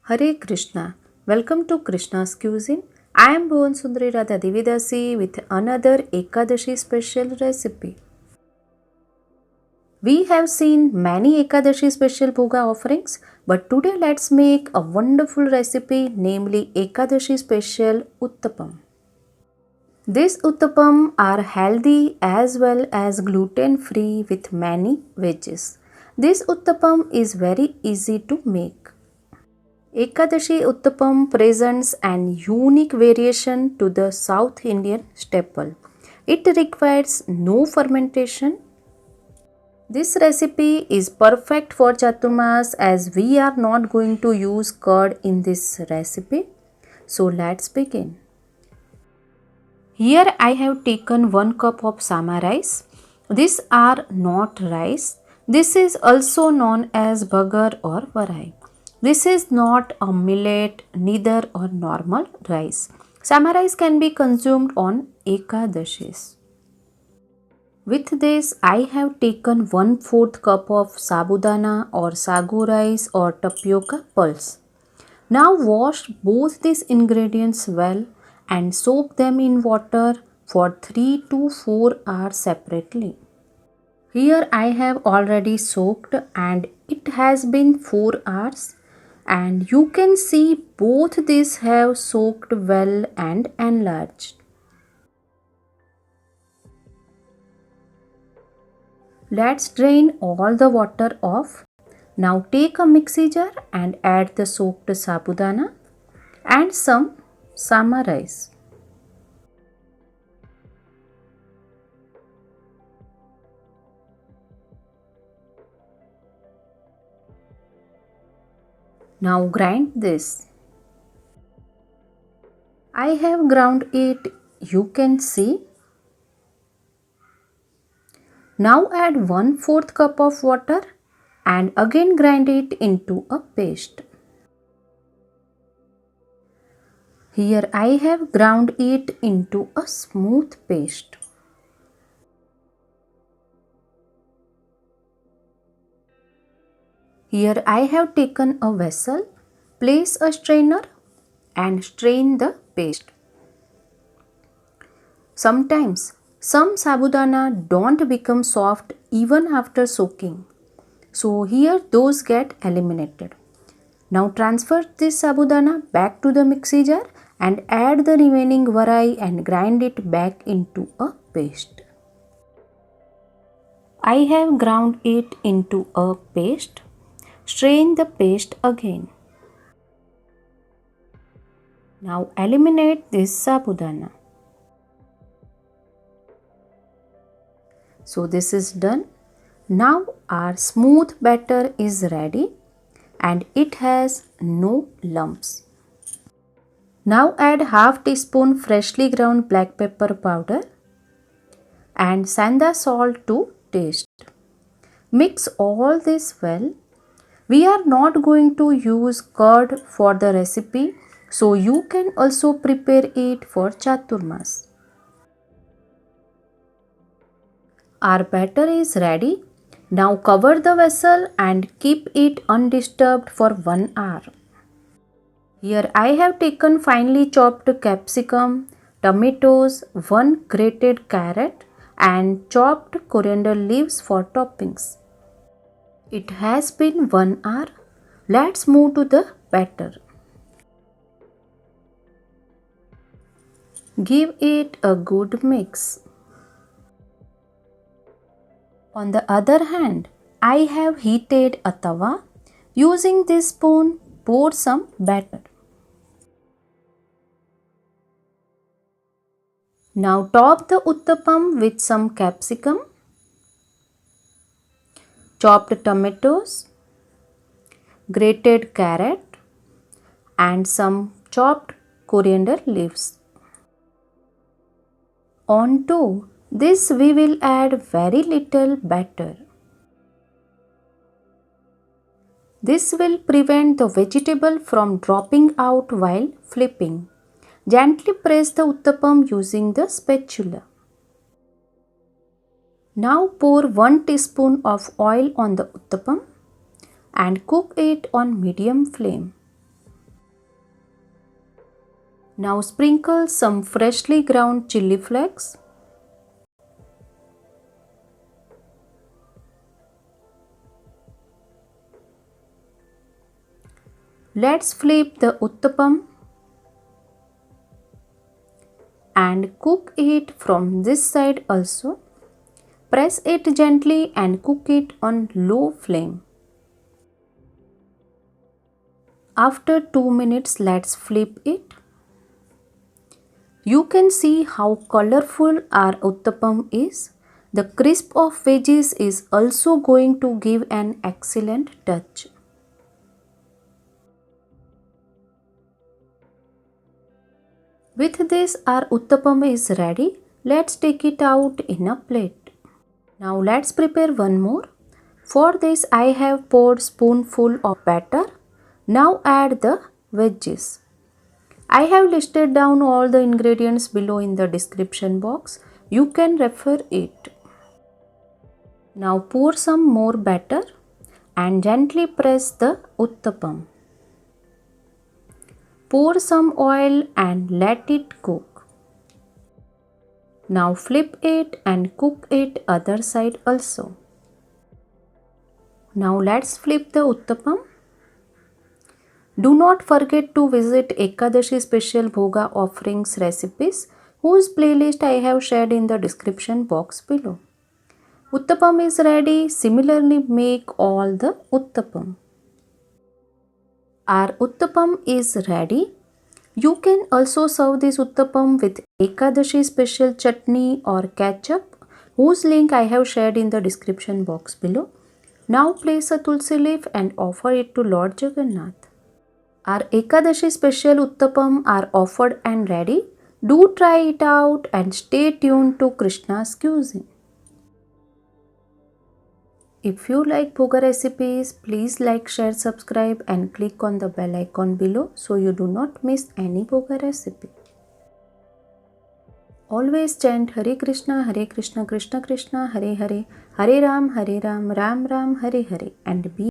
Hare Krishna. Welcome to Krishna's Cuisine. I am Bhuvan Sundari Radha Dividasi with another Ekadashi special recipe. We have seen many Ekadashi special Bhoga offerings, but today let's make a wonderful recipe, namely Ekadashi special Uttapam. These Uttapam are healthy as well as gluten free with many veggies. This Uttapam is very easy to make. Ekadashi Uttapam presents an unique variation to the South Indian staple. It requires no fermentation. This recipe is perfect for Chaturmas as we are not going to use curd in this recipe. So let's begin. Here I have taken 1 cup of sama rice. These are not rice. This is also known as bagar or varai. This is not a millet, neither a normal rice. Sama rice can be consumed on Ekadashis. With this, I have taken 1/4 cup of sabudana or sagu rice or tapioca pulse. Now wash both these ingredients well and soak them in water for 3 to 4 hours separately. Here I have already soaked and it has been 4 hours and you can see both these have soaked well and enlarged. Let's drain all the water off. Now take a mixie jar and add the soaked sabudana and some sama rice. Now grind this. I have ground it, you can see. Now add 1/4 cup of water and again grind it into a paste. Here I have ground it into a smooth paste. Here I have taken a vessel, place a strainer and strain the paste. Sometimes some sabudana don't become soft even after soaking. So here those get eliminated. Now transfer this sabudana back to the mixie jar and add the remaining varai and grind it back into a paste. I have ground it into a paste. Strain the paste again. Now eliminate this sabudana. So this is done. Now our smooth batter is ready and it has no lumps. Now add half teaspoon freshly ground black pepper powder and sanda salt to taste. Mix all this well. We are not going to use curd for the recipe, so you can also prepare it for Chaturmas. Our batter is ready. Now cover the vessel and keep it undisturbed for 1 hour. Here I have taken finely chopped capsicum, tomatoes, 1 grated carrot and chopped coriander leaves for toppings. It has been 1 hour. Let's move to the batter. Give it a good mix. On the other hand, I have heated a tawa. Using this spoon, pour some batter. Now top the uttapam with some capsicum, chopped tomatoes, grated carrot and some chopped coriander leaves. On to this we will add very little batter. This will prevent the vegetable from dropping out while flipping. Gently press the uttapam using the spatula. Now pour 1 teaspoon of oil on the uttapam and cook it on medium flame. Now sprinkle some freshly ground chili flakes. Let's flip the uttapam and cook it from this side also. Press it gently and cook it on low flame. After 2 minutes, let's flip it. You can see how colorful our uttapam is. The crisp of veggies is also going to give an excellent touch. With this, our uttapam is ready. Let's take it out in a plate. Now let's prepare one more. For this, I have poured spoonful of batter. Now add the veggies. I have listed down all the ingredients below in the description box. You can refer it. Now pour some more batter and gently press the uttapam. Pour some oil and let it cook. Now flip it and cook it other side also. Now let's flip the uttapam. Do not forget to visit Ekadashi special Bhoga offerings recipes whose playlist I have shared in the description box below. Uttapam is ready. Similarly make all the uttapam. Our uttapam is ready. You can also serve this uttapam with Ekadashi special chutney or ketchup whose link I have shared in the description box below. Now place a tulsi leaf and offer it to Lord Jagannath. Our Ekadashi special uttapam are offered and ready. Do try it out and stay tuned to Krishna's cuisine. If you like bhoga recipes, please like, share, subscribe and click on the bell icon below so you do not miss any bhoga recipe. Always chant Hare Krishna, Krishna Krishna, Hare Hare, Hare Ram, Ram Ram, Hare Hare and be